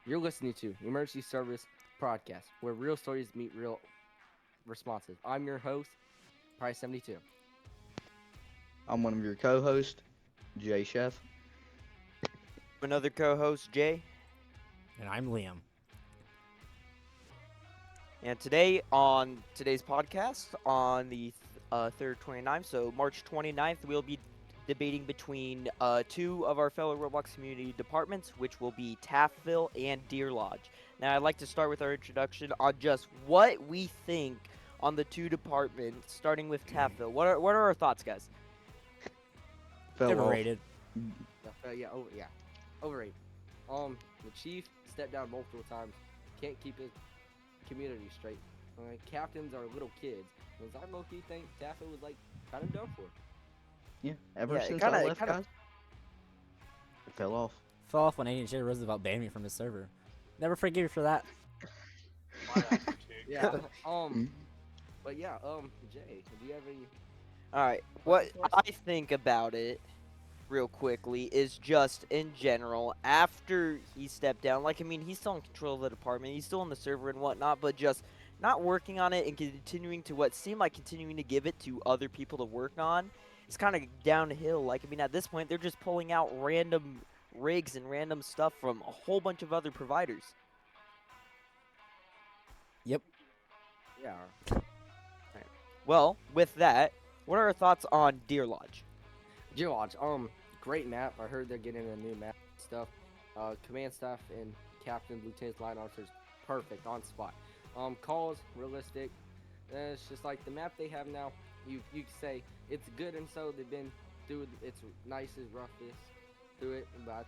You're listening to Emergency Service Podcast, where real stories meet real responses. I'm your host, Price 72. I'm one of your co-hosts, Jay Chef. Another co-host, Jay. And I'm Liam. And today on today's podcast, on the 3rd 29th, so March 29th, we'll be debating between two of our fellow Roblox community departments, which will be Taffville and Deer Lodge. Now, I'd like to start with our introduction on just what we think on the two departments, starting with Taffville. What are our thoughts, guys? Fell off. Overrated. Overrated. The chief stepped down multiple times. Can't keep his community straight. Captains are little kids. Because I low-key think Taffa was kind of done for. Yeah, ever Yeah, it since kinda- I it left, kinda- guys, it fell off. Fell off when J. Roosevelt banned me from his server. Never forgive you for that. Yeah. Mm. But yeah. Jay, do you have any? All right, what I think about it, real quickly, is just in general, after he stepped down, he's still in control of the department, he's still on the server and whatnot, but just not working on it and continuing to give it to other people to work on, it's kind of downhill. At this point, they're just pulling out random rigs and random stuff from a whole bunch of other providers. Yep. Yeah. Well, with that, what are our thoughts on Deer Lodge? Deer Lodge, great map. I heard they're getting a new map and stuff. Command staff and captain, lieutenants, line officers, perfect on spot. Calls realistic. It's just like the map they have now. You could say it's good, and so they've been through its nicest, roughest through it. But I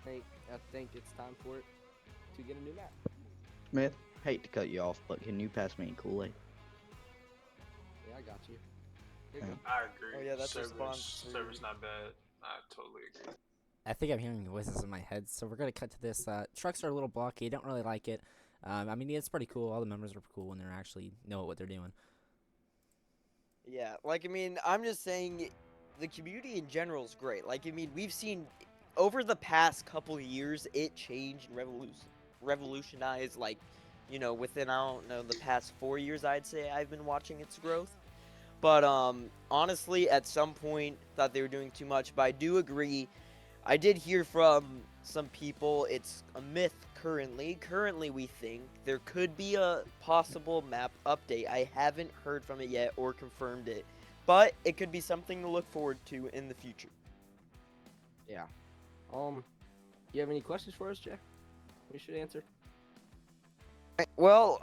think it's time for it to get a new map. Smith, hate to cut you off, but can you pass me a Kool-Aid? Yeah, I got you. Here you Yeah. go. I agree. Oh, yeah, that's Server's, response. server's not bad. I totally agree. I think I'm hearing voices in my head, so we're gonna cut to this. Trucks are a little blocky. I don't really like it. It's pretty cool. All the members are cool when they're actually know what they're doing. Yeah, I'm just saying the community in general is great. We've seen over the past couple of years it changed and revolutionized, within, I don't know, the past 4 years, I'd say I've been watching its growth. But, honestly, at some point, thought they were doing too much, but I do agree. I did hear from some people it's a myth currently. Currently, we think there could be a possible map update. I haven't heard from it yet or confirmed it, but it could be something to look forward to in the future. Yeah. You have any questions for us, Jack? We should answer. Well,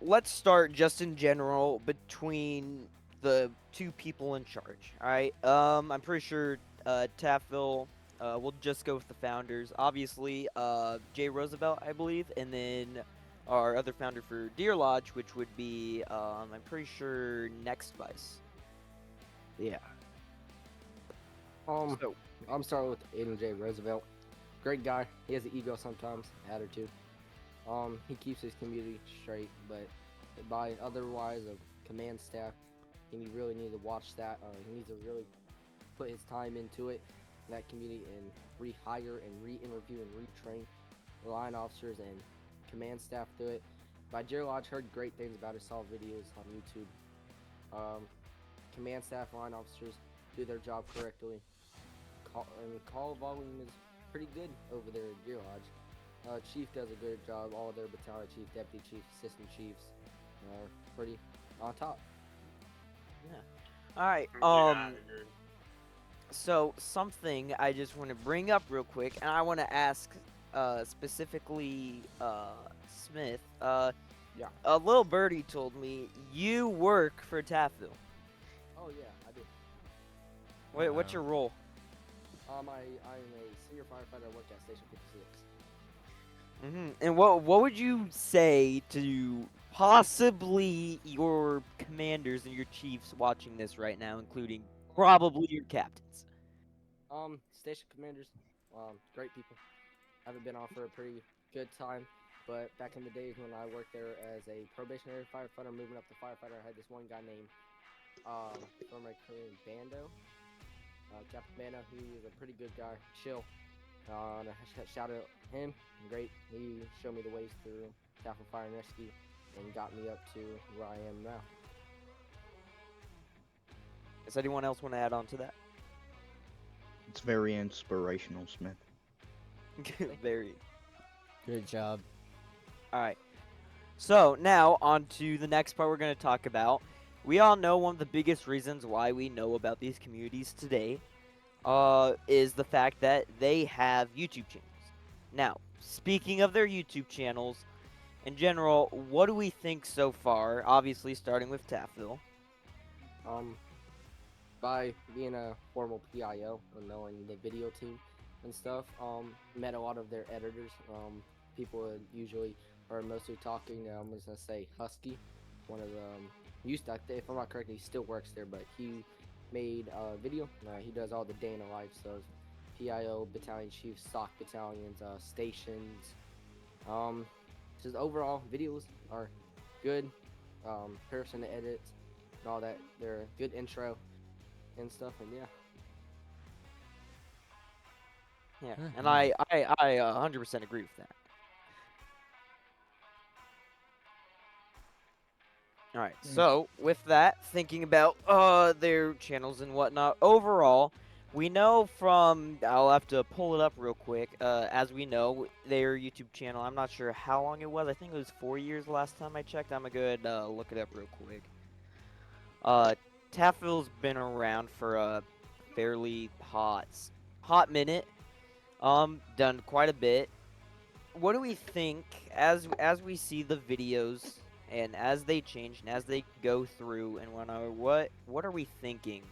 let's start just in general between the two people in charge. All right. I'm pretty sure Taffville. We'll just go with the founders. Obviously, Jay Roosevelt, I believe, and then our other founder for Deer Lodge, which would be, I'm pretty sure, Next Vice. Yeah. So- I'm starting with Aiden J. Roosevelt. Great guy. He has an ego sometimes, attitude. He keeps his community straight, but by otherwise of command staff, he really needs to watch that. He needs to really put his time into it, that community, and rehire and re-interview and retrain line officers and command staff through it. By Jerry Lodge, heard great things about it. Saw videos on YouTube. Command staff, line officers do their job correctly. Call volume is pretty good over there at Deer Lodge. Chief does a good job. All their battalion chief, deputy chief, assistant chiefs are pretty on top. All right. Yeah, I agree. So something I just want to bring up real quick, and I want to ask specifically Smith. Yeah. A little birdie told me you work for Taffville. Oh yeah, I do. What's your role? I'm a senior firefighter. I work at Station 56. And what would you say to possibly your commanders and your chiefs watching this right now, including probably your captains? Station commanders, great people. Haven't been on for a pretty good time, but back in the days when I worked there as a probationary firefighter, moving up to firefighter, I had this one guy named from my Korean Bando, Captain Bando. He is a pretty good guy, chill, Shout out him. Great. He showed me the ways through Tackle Fire and Rescue and got me up to where I am now. Does anyone else want to add on to that? It's very inspirational, Smith. Very. Good job. All right. So now on to the next part we're going to talk about. We all know one of the biggest reasons why we know about these communities today is the fact that they have YouTube channels. Now, speaking of their YouTube channels, in general, what do we think so far? Obviously, starting with Taffville. By being a formal PIO and knowing the video team and stuff, met a lot of their editors. People would usually are mostly talking. I'm just gonna say Husky, one of the used to, if I'm not correct, he still works there, but he made a video. He does all the day in the life stuff. PIO, battalion chiefs, SOC battalions, stations. Just overall videos are good. Person to edit and all that. They're a good intro and stuff, and yeah. Yeah, Mhm. and I 100% agree with that. All right, so with that, thinking about their channels and whatnot, overall, we know from, I'll have to pull it up real quick, as we know, their YouTube channel, I'm not sure how long it was, I think it was 4 years last time I checked, I'm gonna go ahead look it up real quick. Taffville's been around for a fairly hot minute, done quite a bit. What do we think as we see the videos and as they change and as they go through and what are we thinking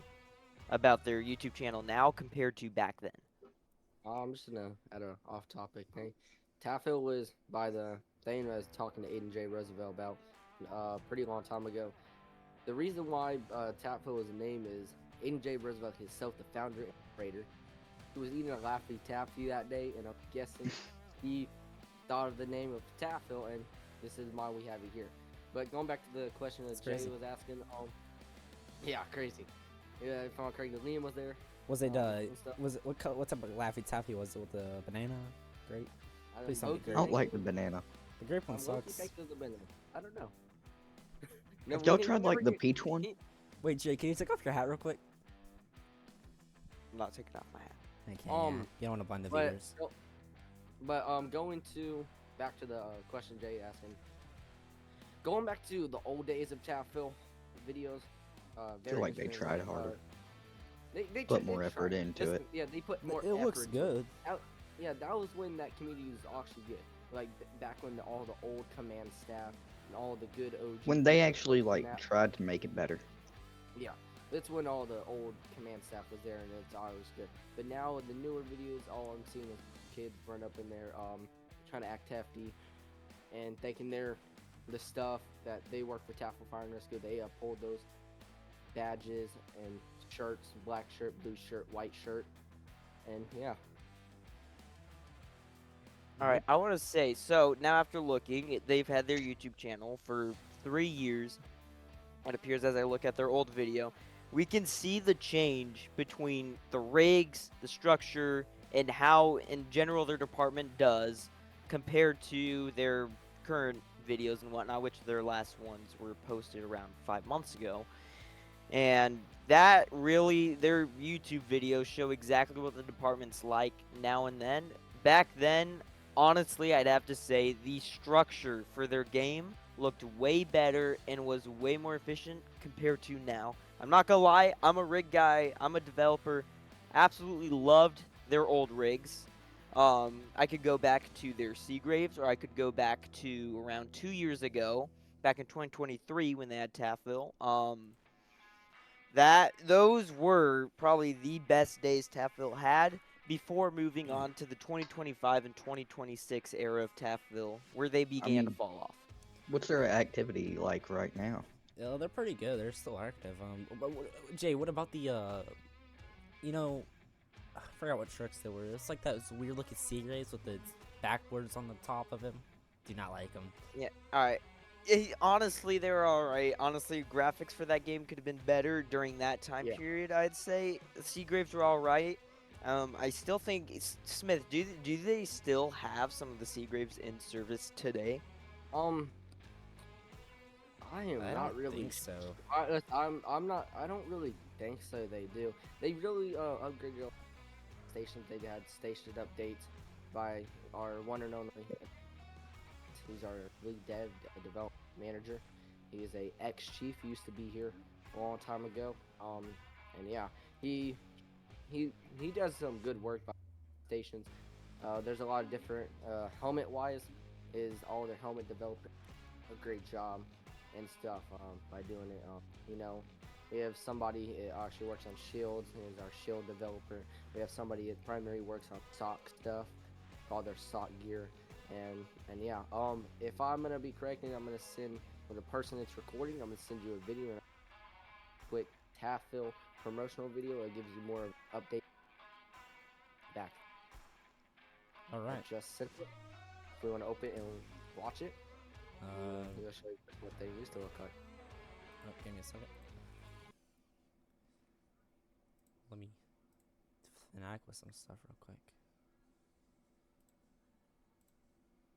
about their YouTube channel now compared to back then? I'm just gonna add a off-topic thing. Taffhill was by the thing I was talking to Aiden J. Roosevelt about a pretty long time ago. The reason why Taffhill was name is Aiden J. Roosevelt himself, the founder and creator. He was eating a Laffy Taffy that day, and I'm guessing he thought of the name of Taffhill, and this is why we have it here. But going back to the question that It's Jay crazy. was asking, yeah, crazy. Yeah, if I'm not correct, Liam was there. Was it and stuff. was it what type of Laffy Taffy was it with the banana? Great. Please tell me Loki I grape. don't thinks like it the was- banana. The grape one Loki sucks. thinks it was a banana. I don't know. Have we y'all didn't- tried we like never the get- peach one? Wait, Jay, can you take off your hat real quick? I'm not taking off my hat. Okay. Um, Yeah. You don't want to blind the But, viewers. going to back to the question Jay asking. Going back to the old days of Taffhill videos. I feel like they interesting, tried harder. They Put they more effort tried. into it. Yeah, they put more. It looks effort. good. Yeah, that was when that community was actually good. Like back when all the old command staff and all the good OG. When they people actually were like that- tried to make it better. Yeah, that's when all the old command staff was there and it's always good. But now in the newer videos, all I'm seeing is kids run up in there, trying to act hefty and thinking they're the stuff that they work for Tackle Fire and Rescue. They uphold those badges and shirts, black shirt, blue shirt, white shirt, and yeah. All right, I want to say, so now after looking, they've had their YouTube channel for 3 years. It appears as I look at their old video, we can see the change between the rigs, the structure, and how in general their department does compared to their current videos and whatnot, which their last ones were posted around 5 months ago. And that really, their YouTube videos show exactly what the department's like now and then. Back then, honestly, I'd have to say the structure for their game looked way better and was way more efficient compared to now. I'm not gonna lie, I'm a rig guy, I'm a developer, absolutely loved their old rigs. I could go back to their Seagraves, or I could go back to around 2 years ago, back in 2023 when they had Taffville. Those were probably the best days Taffville had before moving on to the 2025 and 2026 era of Taffville, where they began to mean- fall off. What's their activity like right now? Yeah, they're pretty good. They're still active. Jay, what about the you know, I forgot what tricks they were. It's like those weird looking Seagraves with the backwards on the top of him. Do not like them. Yeah, alright. Honestly, they were alright. Honestly, graphics for that game could have been better during that time Yeah. period, I'd say. The Seagraves were alright. I still think Smith. Do they still have some of the Seagraves in service today? Um, I am I not don't really. think so. I'm not. I don't really think so. They do. They really upgraded all stations. They had station updates by our one and only. He's our lead development manager. He is a ex-chief. He used to be here a long time ago. And yeah, he he does some good work by stations. There's a lot of different helmet-wise. Is all their helmet developers a great job and stuff by doing it. You know, we have somebody that actually works on shields. He is our shield developer. We have somebody that primarily works on sock stuff, all their sock gear, and yeah. If I'm gonna be correcting, I'm gonna send for the person that's recording. I'm gonna send you a video, and a quick Taffil promotional video. It gives you more update back. All right. Just sent it. If you want to open it and watch it, Uh, I'll show you what they used to look like. oh, give me a second. Let me enact with some stuff real quick.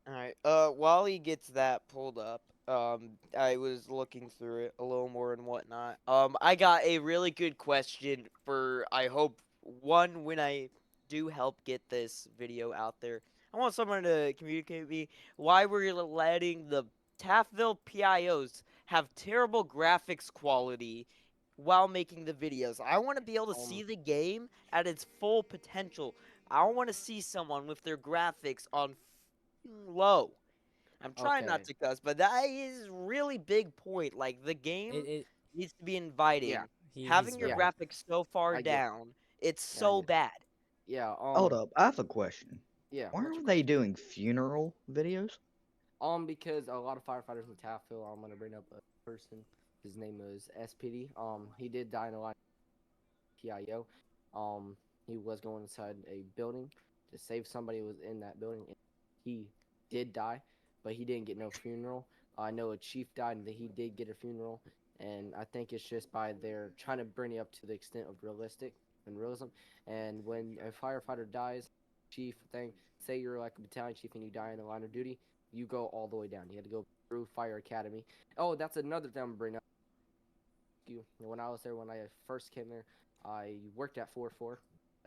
All right. While he gets that pulled up, I was looking through it a little more and whatnot. I got a really good question for. I hope one when I do help get this video out there. I want someone to communicate with me why we're letting the Taffville PIOs have terrible graphics quality while making the videos. I want to be able to see the game at its full potential. I want to see someone with their graphics on low. I'm trying not Okay. to cuss, but that is really big point. Like the game It needs to be inviting. Yeah. Having he's your right. graphics so far I get. down, it's Yeah, I so get. bad. Yeah. Hold up, I have a question. Yeah. Why What's are your they question? doing funeral videos? Because a lot of firefighters in Taffville. I'm gonna bring up a person. His name was SPD. He did die in a line PIO. He was going inside a building to save somebody who was in that building. And he did die, but he didn't get no funeral. I know a chief died, and he did get a funeral. And I think it's just by their trying to bring it up to the extent of realistic and realism. And when a firefighter dies, chief thing, say you're like a battalion chief and you die in the line of duty, you go all the way down. You had to go through fire academy. Oh, that's another thing I'm gonna bring up. When I was there, when I first came there, I worked at 4-4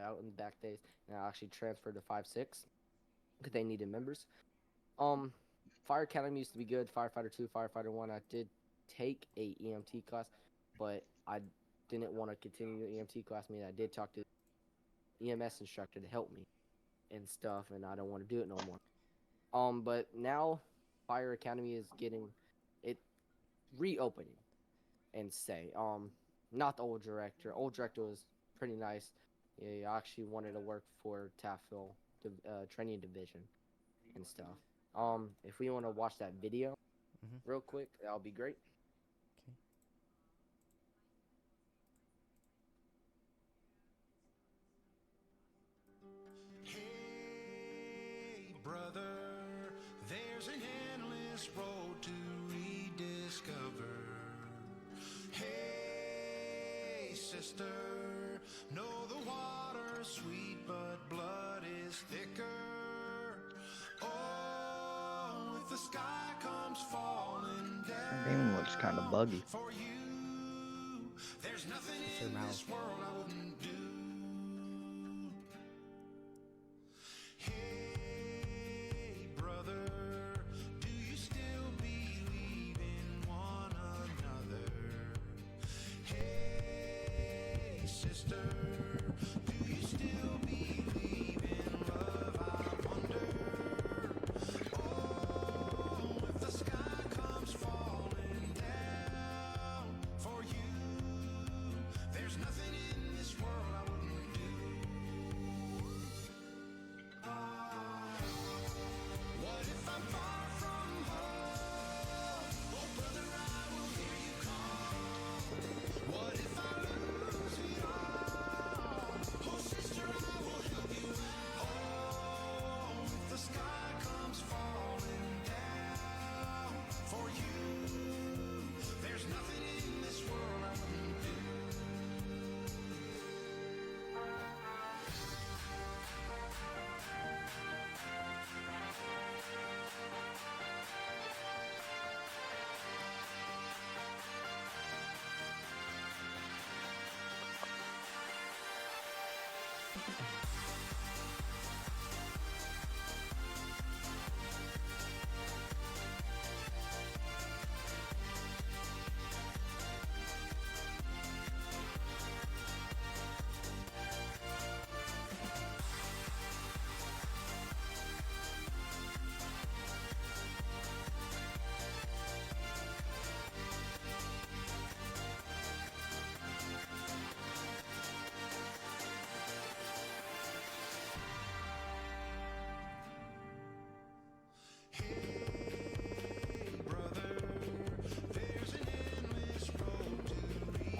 out in the back days, and I actually transferred to 5-6 because they needed members. Fire Academy used to be good. Firefighter 2, Firefighter 1. I did take a EMT class, but I didn't want to continue the EMT class. I mean, I did talk to the EMS instructor to help me and stuff, and I don't want to do it no more. But now Fire Academy is getting it reopening and say, not the old director. Old director was pretty nice. He actually wanted to work for Taffville training division and stuff. If we want to watch that video real quick, that'll be great. Hey, brother, there's an endless road to rediscover. Hey, sister, know the water's sweet, but blood is thicker. Oh, if the sky comes falling That game looks kind of buggy. for you, there's nothing Your in mouth. this world I wouldn't do. Hey, brother, do you still believe in one another? Hey, sister, do you still believe in love? I wonder. Oh, if the sky comes falling down for you, there's nothing in this world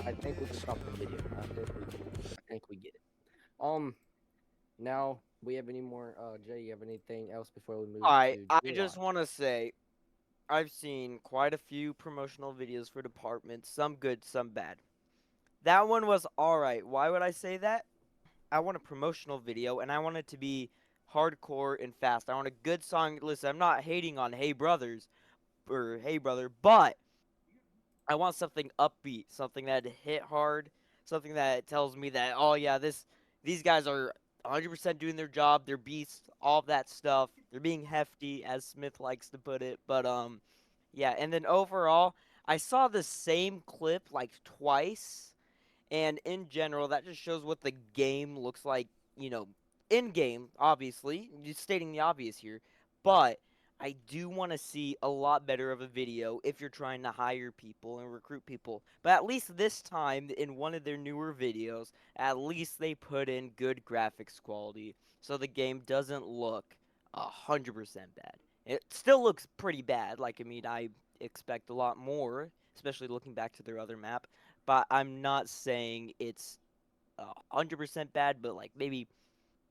I think we can stop the video. I think we get it. Now we have any more? Jay, you have anything else before we move Alright, to I Gear just Lodge? want to say I've seen quite a few promotional videos for departments, some good, some bad. That one was alright. Why would I say that? I want a promotional video and I want it to be hardcore and fast. I want a good song. Listen, I'm not hating on Hey Brothers or Hey Brother, but I want something upbeat, something that hit hard, something that tells me that oh yeah, these guys are 100% doing their job. They're beasts, all of that stuff. They're being hefty, as Smith likes to put it. But yeah. And then overall, I saw the same clip like twice, and in general, that just shows what the game looks like. You know, in game, obviously, just stating the obvious here, but I do want to see a lot better of a video if you're trying to hire people and recruit people. But at least this time, in one of their newer videos, at least they put in good graphics quality, so the game doesn't look 100% bad. It still looks pretty bad. Like, I mean, I expect a lot more, especially looking back to their other map. But I'm not saying it's 100% bad, but like maybe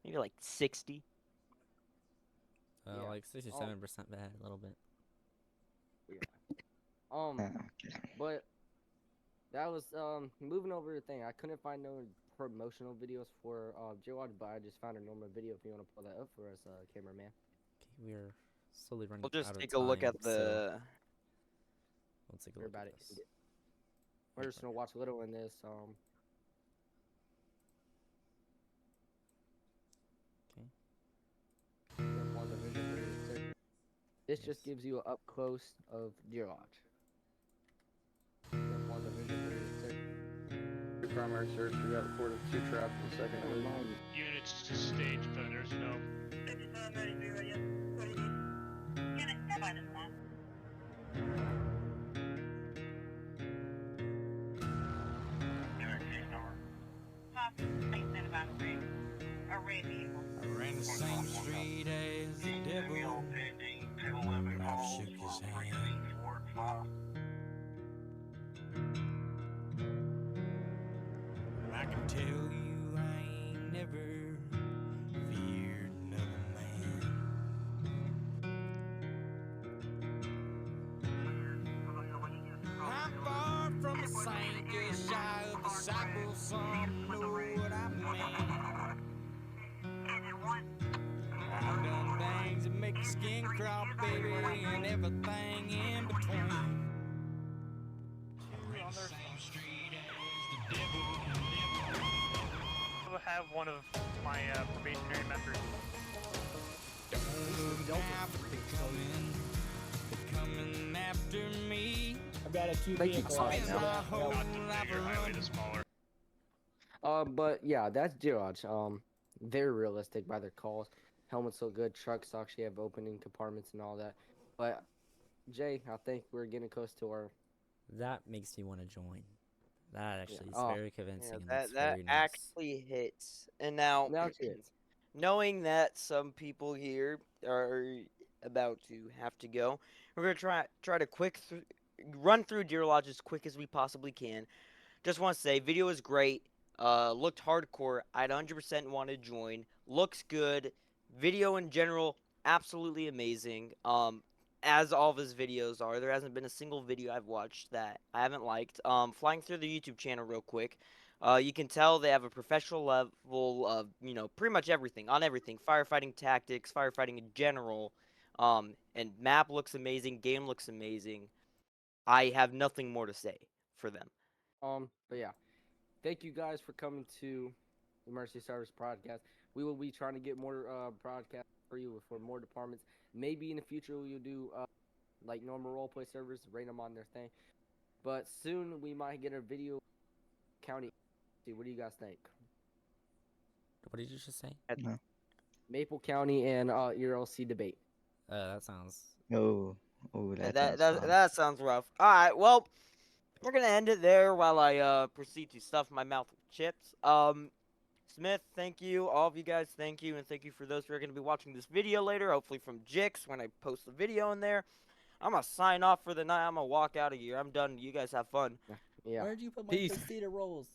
like 60. Yeah. Like 67% bad, a little bit. Yeah. But that was moving over the thing. I couldn't find no promotional videos for Gear Lodge, but I just found a normal video. If you want to pull that up for us, cameraman. Okay, we're slowly running We'll just out of take a look time, at so the. we'll take a look at Everybody, this. we're just gonna watch a little in this. Okay. Jump on the vision for you. This just Yes. gives you an up close of Gear Lodge. Jump on the vision for you. Your primary search, we got reported 2 traps in the second Never week. mind. Units to stage, but there's no. I ran the same street as the devil. I've shook his hand. I can tell you I ain't never feared another man. I'm far from a saint, just shy of disciple. Some know what I mean. I've done things that make your skin crawl, baby, and everything in between. On their same street as the devil. I have one of my probationary members. Coming after me. I've got a two Thank you, vehicle Clyde, out now. there. My whole Not the life bigger highway, the smaller. But yeah, that's Gear Lodge. They're realistic by their calls. Helmets look good. Trucks actually have opening compartments and all that. But Jay, I think we're getting close to our. That makes me want to join. That actually is Oh, very convincing Yeah, and that looks that very nice. actually hits. And now, Now kids. knowing that some people here are about to have to go, we're gonna try to run through Deer Lodge as quick as we possibly can. Just want to say, video is great. Looked hardcore. I'd 100% want to join. Looks good. Video in general, absolutely amazing. As all of his videos are. There hasn't been a single video I've watched that I haven't liked. Flying through the YouTube channel real quick. You can tell they have a professional level of, pretty much everything, on everything. Firefighting tactics, firefighting in general. And map looks amazing, game looks amazing. I have nothing more to say for them. But yeah, thank you guys for coming to Emergency Service Podcast. We will be trying to get more broadcasts for you for more departments. Maybe in the future we'll do like normal roleplay servers, rate them on their thing. But soon we might get a video county. See, what do you guys think? What did you just say? Maple County and ERLC debate. That sounds. Oh, oh, that That sounds fun. that sounds rough. All right, well, we're gonna end it there while I proceed to stuff my mouth with chips. Smith, thank you. All of you guys, thank you, and thank you for those who are gonna be watching this video later. Hopefully from Jix when I post the video in there. I'm gonna sign off for the night. I'm gonna walk out of here. I'm done. You guys have fun. Yeah. Where'd you put my Peace. Christina rolls?